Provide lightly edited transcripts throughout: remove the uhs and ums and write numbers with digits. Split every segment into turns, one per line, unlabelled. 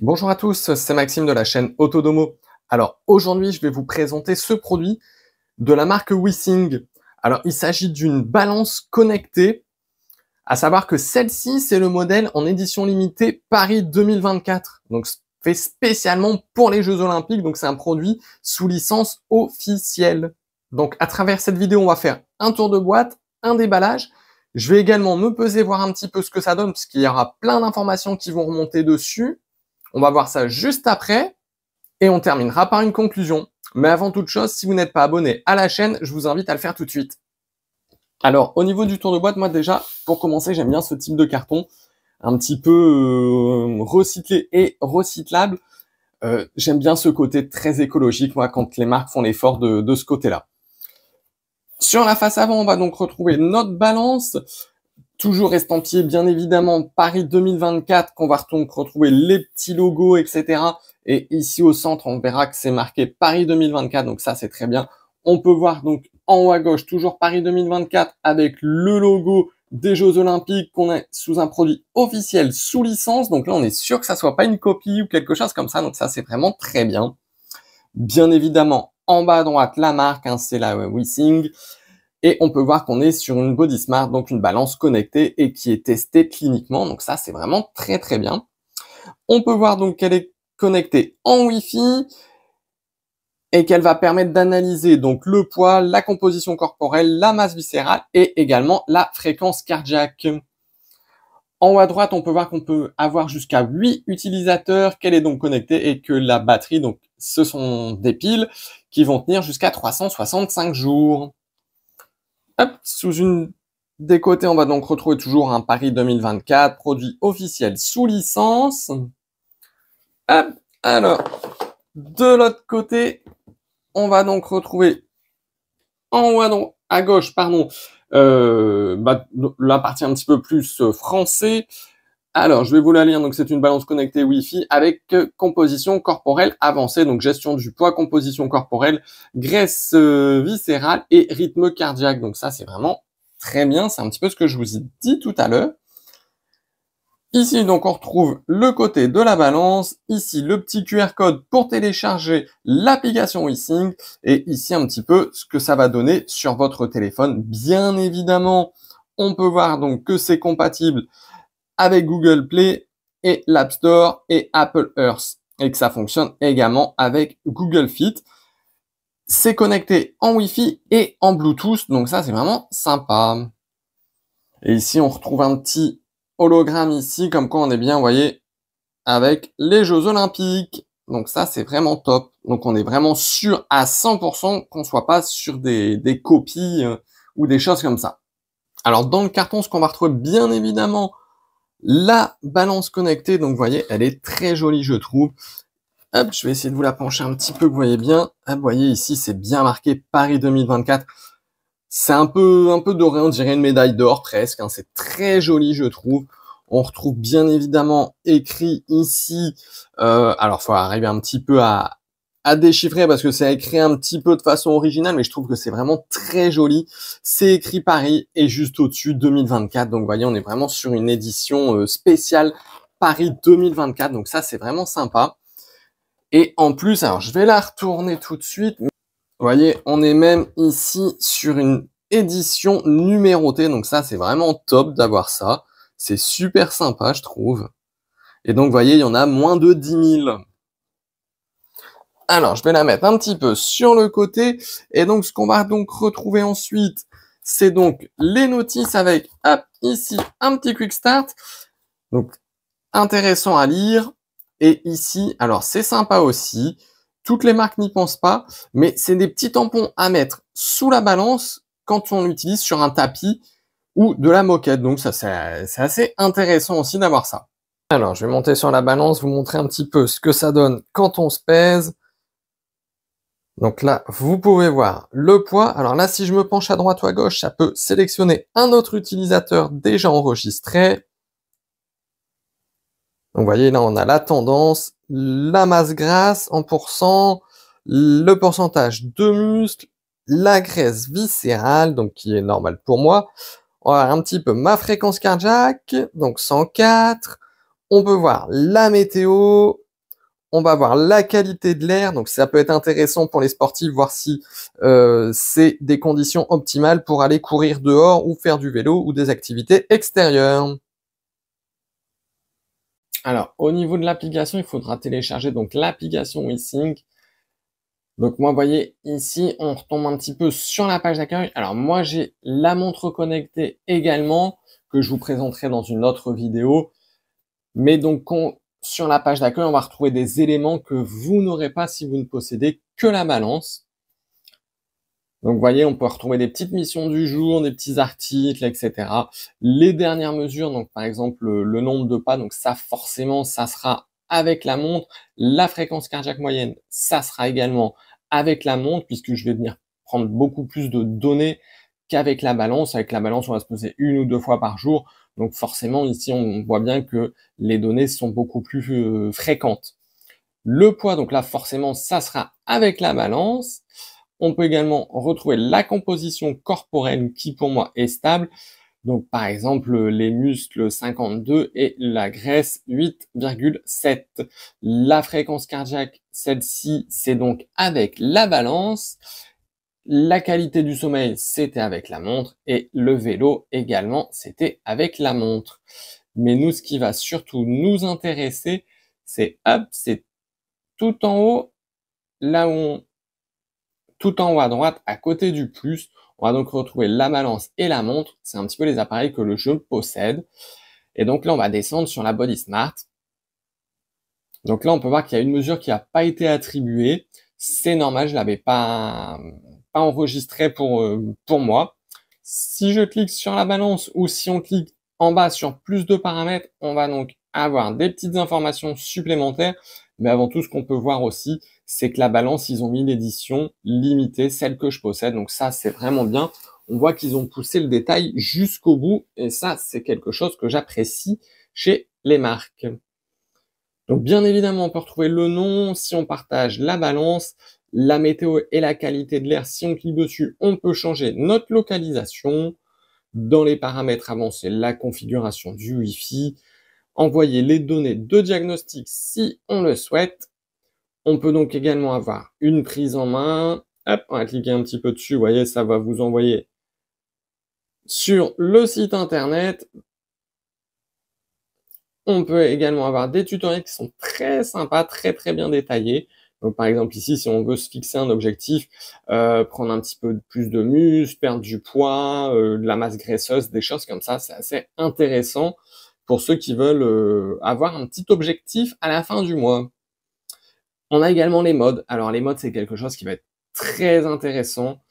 Bonjour à tous, c'est Maxime de la chaîne Autodomo. Alors aujourd'hui, je vais vous présenter ce produit de la marque Withing. Alors il s'agit d'une balance connectée, à savoir que celle-ci, c'est le modèle en édition limitée Paris 2024. Donc fait spécialement pour les Jeux Olympiques, donc c'est un produit sous licence officielle. Donc à travers cette vidéo, on va faire un tour de boîte, un déballage. Je vais également me peser, voir un petit peu ce que ça donne, parce qu'il y aura plein d'informations qui vont remonter dessus. On va voir ça juste après et on terminera par une conclusion. Mais avant toute chose, si vous n'êtes pas abonné à la chaîne, je vous invite à le faire tout de suite. Alors, au niveau du tour de boîte, moi déjà, pour commencer, j'aime bien ce type de carton, un petit peu recyclé et recyclable. J'aime bien ce côté très écologique, moi, quand les marques font l'effort de ce côté-là. Sur la face avant, on va donc retrouver notre balance. Toujours estampillé, bien évidemment, Paris 2024, qu'on va donc retrouver les petits logos, etc. Et ici au centre, on verra que c'est marqué Paris 2024, donc ça, c'est très bien. On peut voir donc en haut à gauche, toujours Paris 2024, avec le logo des Jeux Olympiques, qu'on est sous un produit officiel, sous licence. Donc là, on est sûr que ça soit pas une copie ou quelque chose comme ça, donc ça, c'est vraiment très bien. Bien évidemment, en bas à droite, la marque, hein, c'est la Withing. Et on peut voir qu'on est sur une Body Smart, donc une balance connectée et qui est testée cliniquement. Donc ça, c'est vraiment très très bien. On peut voir donc qu'elle est connectée en Wi-Fi et qu'elle va permettre d'analyser donc le poids, la composition corporelle, la masse viscérale et également la fréquence cardiaque. En haut à droite, on peut voir qu'on peut avoir jusqu'à 8 utilisateurs, qu'elle est donc connectée et que la batterie, donc ce sont des piles qui vont tenir jusqu'à 365 jours. Hop, sous une des côtés, on va donc retrouver toujours un Paris 2024, produit officiel sous licence. Hop, alors, de l'autre côté, on va donc retrouver en haut à gauche, pardon, la partie un petit peu plus français. Alors, je vais vous la lire. Donc, c'est une balance connectée Wi-Fi avec composition corporelle avancée, donc gestion du poids, composition corporelle, graisse viscérale et rythme cardiaque. Donc ça, c'est vraiment très bien. C'est un petit peu ce que je vous ai dit tout à l'heure. Ici, donc, on retrouve le côté de la balance. Ici, le petit QR code pour télécharger l'application Withing. Et ici, un petit peu ce que ça va donner sur votre téléphone. Bien évidemment, on peut voir donc que c'est compatible avec Google Play et l'App Store et Apple Earth et que ça fonctionne également avec Google Fit. C'est connecté en Wi-Fi et en Bluetooth, donc ça c'est vraiment sympa. Et ici on retrouve un petit hologramme ici, comme quoi on est bien, vous voyez, avec les Jeux Olympiques. Donc ça c'est vraiment top. Donc on est vraiment sûr à 100% qu'on soit pas sur des copies ou des choses comme ça. Alors dans le carton, ce qu'on va retrouver bien évidemment, la balance connectée, donc vous voyez, elle est très jolie, je trouve. Hop, je vais essayer de vous la pencher un petit peu, que vous voyez bien. Hop, vous voyez ici, c'est bien marqué Paris 2024. C'est un peu doré, on dirait une médaille d'or presque. Hein. C'est très joli, je trouve. On retrouve bien évidemment écrit ici. Alors, faut arriver un petit peu à déchiffrer parce que c'est écrit un petit peu de façon originale, mais je trouve que c'est vraiment très joli. C'est écrit Paris et juste au-dessus 2024. Donc, vous voyez, on est vraiment sur une édition spéciale Paris 2024. Donc, ça, c'est vraiment sympa. Et en plus, alors, je vais la retourner tout de suite. Vous voyez, on est même ici sur une édition numérotée. Donc, ça, c'est vraiment top d'avoir ça. C'est super sympa, je trouve. Et donc, vous voyez, il y en a moins de 10 000. Alors, je vais la mettre un petit peu sur le côté. Et donc, ce qu'on va donc retrouver ensuite, c'est donc les notices avec, hop, ici, un petit quick start. Donc, intéressant à lire. Et ici, alors, c'est sympa aussi. Toutes les marques n'y pensent pas, mais c'est des petits tampons à mettre sous la balance quand on l'utilise sur un tapis ou de la moquette. Donc, ça, c'est assez intéressant aussi d'avoir ça. Alors, je vais monter sur la balance, vous montrer un petit peu ce que ça donne quand on se pèse. Donc là, vous pouvez voir le poids. Alors là, si je me penche à droite ou à gauche, ça peut sélectionner un autre utilisateur déjà enregistré. Donc vous voyez, là, on a la tendance, la masse grasse en pourcent, le pourcentage de muscles, la graisse viscérale, donc qui est normale pour moi. On va voir un petit peu ma fréquence cardiaque, donc 104. On peut voir la météo, on va voir la qualité de l'air. Donc ça peut être intéressant pour les sportifs, voir si c'est des conditions optimales pour aller courir dehors ou faire du vélo ou des activités extérieures. Alors, au niveau de l'application, il faudra télécharger donc l'application WeSync. Donc moi, vous voyez, ici, on retombe un petit peu sur la page d'accueil. Alors moi, j'ai la montre connectée également, que je vous présenterai dans une autre vidéo. Mais donc, sur la page d'accueil, on va retrouver des éléments que vous n'aurez pas si vous ne possédez que la balance. Donc, vous voyez, on peut retrouver des petites missions du jour, des petits articles, etc. Les dernières mesures, donc par exemple le nombre de pas, donc ça forcément, ça sera avec la montre. La fréquence cardiaque moyenne, ça sera également avec la montre, puisque je vais venir prendre beaucoup plus de données qu'avec la balance. Avec la balance, on va se poser 1 ou 2 fois par jour. Donc forcément, ici, on voit bien que les données sont beaucoup plus fréquentes. Le poids, donc là, forcément, ça sera avec la balance. On peut également retrouver la composition corporelle qui, pour moi, est stable. Donc, par exemple, les muscles 52 et la graisse 8,7. La fréquence cardiaque, celle-ci, c'est donc avec la balance. La qualité du sommeil, c'était avec la montre. Et le vélo également, c'était avec la montre. Mais nous, ce qui va surtout nous intéresser, c'est tout en haut, là où tout en haut à droite, à côté du plus. On va donc retrouver la balance et la montre. C'est un petit peu les appareils que le jeu possède. Et donc là, on va descendre sur la Body Smart. Donc là, on peut voir qu'il y a une mesure qui n'a pas été attribuée. C'est normal, je l'avais pas enregistré pour moi. Si je clique sur la balance ou si on clique en bas sur plus de paramètres, on va donc avoir des petites informations supplémentaires. Mais avant tout, ce qu'on peut voir aussi, c'est que la balance, ils ont mis l'édition limitée, celle que je possède. Donc ça, c'est vraiment bien. On voit qu'ils ont poussé le détail jusqu'au bout. Et ça, c'est quelque chose que j'apprécie chez les marques. Donc bien évidemment, on peut retrouver le nom si on partage la balance, la météo et la qualité de l'air. Si on clique dessus, on peut changer notre localisation. Dans les paramètres avancés, la configuration du Wi-Fi, envoyer les données de diagnostic si on le souhaite. On peut donc également avoir une prise en main. Hop, on va cliquer un petit peu dessus. Vous voyez, ça va vous envoyer sur le site internet. On peut également avoir des tutoriels qui sont très sympas, très bien détaillés. Donc par exemple ici, si on veut se fixer un objectif, prendre un petit peu plus de muscle, perdre du poids, de la masse graisseuse, des choses comme ça, c'est assez intéressant pour ceux qui veulent avoir un petit objectif à la fin du mois. On a également les modes. Alors les modes, c'est quelque chose qui va être très intéressant.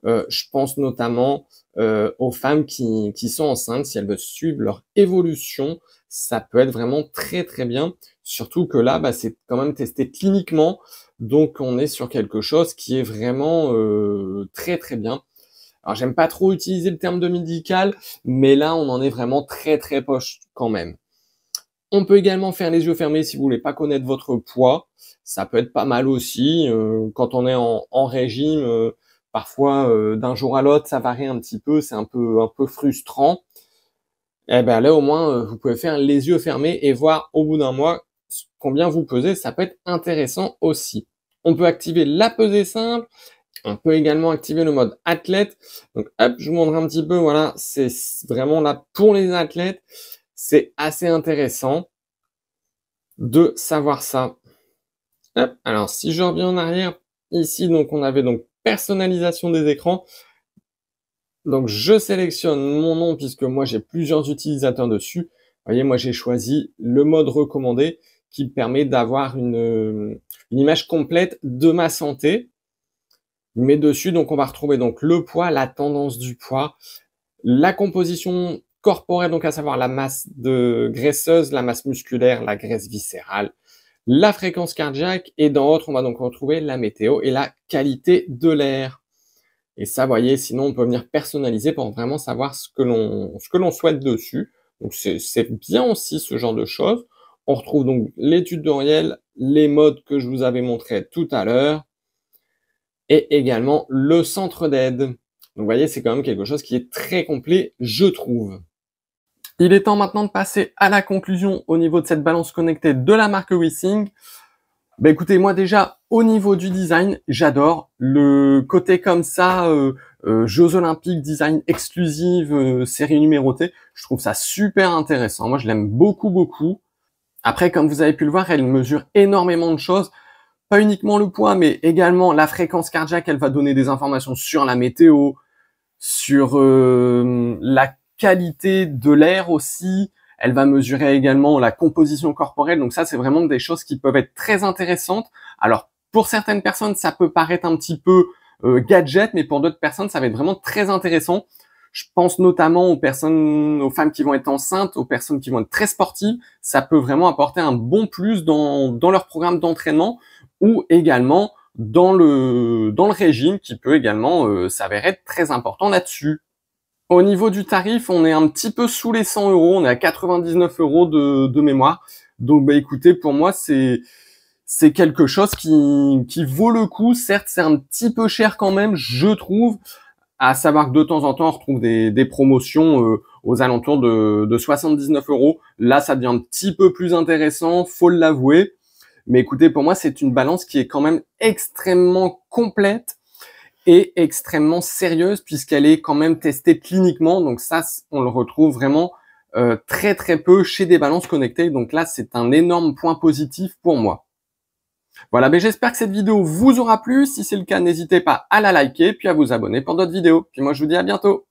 Je pense notamment aux femmes qui sont enceintes, si elles veulent suivre leur évolution, ça peut être vraiment très bien. Surtout que là, c'est quand même testé cliniquement, donc on est sur quelque chose qui est vraiment très bien. Alors j'aime pas trop utiliser le terme de médical, mais là on en est vraiment très proche quand même. On peut également faire les yeux fermés si vous voulez pas connaître votre poids. Ça peut être pas mal aussi. Quand on est en régime, parfois d'un jour à l'autre, ça varie un petit peu, c'est un peu frustrant. Et ben là au moins, vous pouvez faire les yeux fermés et voir au bout d'un mois combien vous pesez. Ça peut être intéressant aussi. On peut activer la pesée simple. On peut également activer le mode athlète. Donc hop, je vous montre un petit peu. Voilà, c'est vraiment là pour les athlètes. C'est assez intéressant de savoir ça. Hop, alors si je reviens en arrière, ici donc on avait donc personnalisation des écrans. Donc je sélectionne mon nom puisque moi j'ai plusieurs utilisateurs dessus. Vous voyez, moi j'ai choisi le mode recommandé qui me permet d'avoir une image complète de ma santé. Mais dessus, donc on va retrouver donc le poids, la tendance du poids, la composition corporelle, donc à savoir la masse graisseuse, la masse musculaire, la graisse viscérale, la fréquence cardiaque, et dans autre, on va donc retrouver la météo et la qualité de l'air. Et ça, vous voyez, sinon on peut venir personnaliser pour vraiment savoir ce que l'on souhaite dessus. Donc c'est bien aussi ce genre de choses. On retrouve donc les tutoriels, les modes que je vous avais montrés tout à l'heure, et également le centre d'aide. Donc vous voyez, c'est quand même quelque chose qui est très complet, je trouve. Il est temps maintenant de passer à la conclusion au niveau de cette balance connectée de la marque WeSync. Bah écoutez, moi déjà, au niveau du design, j'adore le côté comme ça, Jeux Olympiques, design exclusive, série numérotée. Je trouve ça super intéressant. Moi, je l'aime beaucoup, beaucoup. Après, comme vous avez pu le voir, elle mesure énormément de choses. Pas uniquement le poids, mais également la fréquence cardiaque. Elle va donner des informations sur la météo, sur la qualité de l'air aussi. Elle va mesurer également la composition corporelle. Donc ça, c'est vraiment des choses qui peuvent être très intéressantes. Alors, pour certaines personnes, ça peut paraître un petit peu gadget, mais pour d'autres personnes, ça va être vraiment très intéressant. Je pense notamment aux personnes, aux femmes qui vont être enceintes, aux personnes qui vont être très sportives. Ça peut vraiment apporter un bon plus dans leur programme d'entraînement ou également dans le régime qui peut également s'avérer être très important là-dessus. Au niveau du tarif, on est un petit peu sous les 100 euros, on est à 99 euros de mémoire. Donc bah écoutez, pour moi c'est quelque chose qui vaut le coup. Certes, c'est un petit peu cher quand même, je trouve. À savoir que de temps en temps, on retrouve des promotions aux alentours de 79 euros. Là, ça devient un petit peu plus intéressant, faut l'avouer. Mais écoutez, pour moi, c'est une balance qui est quand même extrêmement complète et extrêmement sérieuse puisqu'elle est quand même testée cliniquement. Donc ça, on le retrouve vraiment très très peu chez des balances connectées. Donc là, c'est un énorme point positif pour moi. Voilà, ben j'espère que cette vidéo vous aura plu. Si c'est le cas, n'hésitez pas à la liker, puis à vous abonner pour d'autres vidéos. Puis moi, je vous dis à bientôt.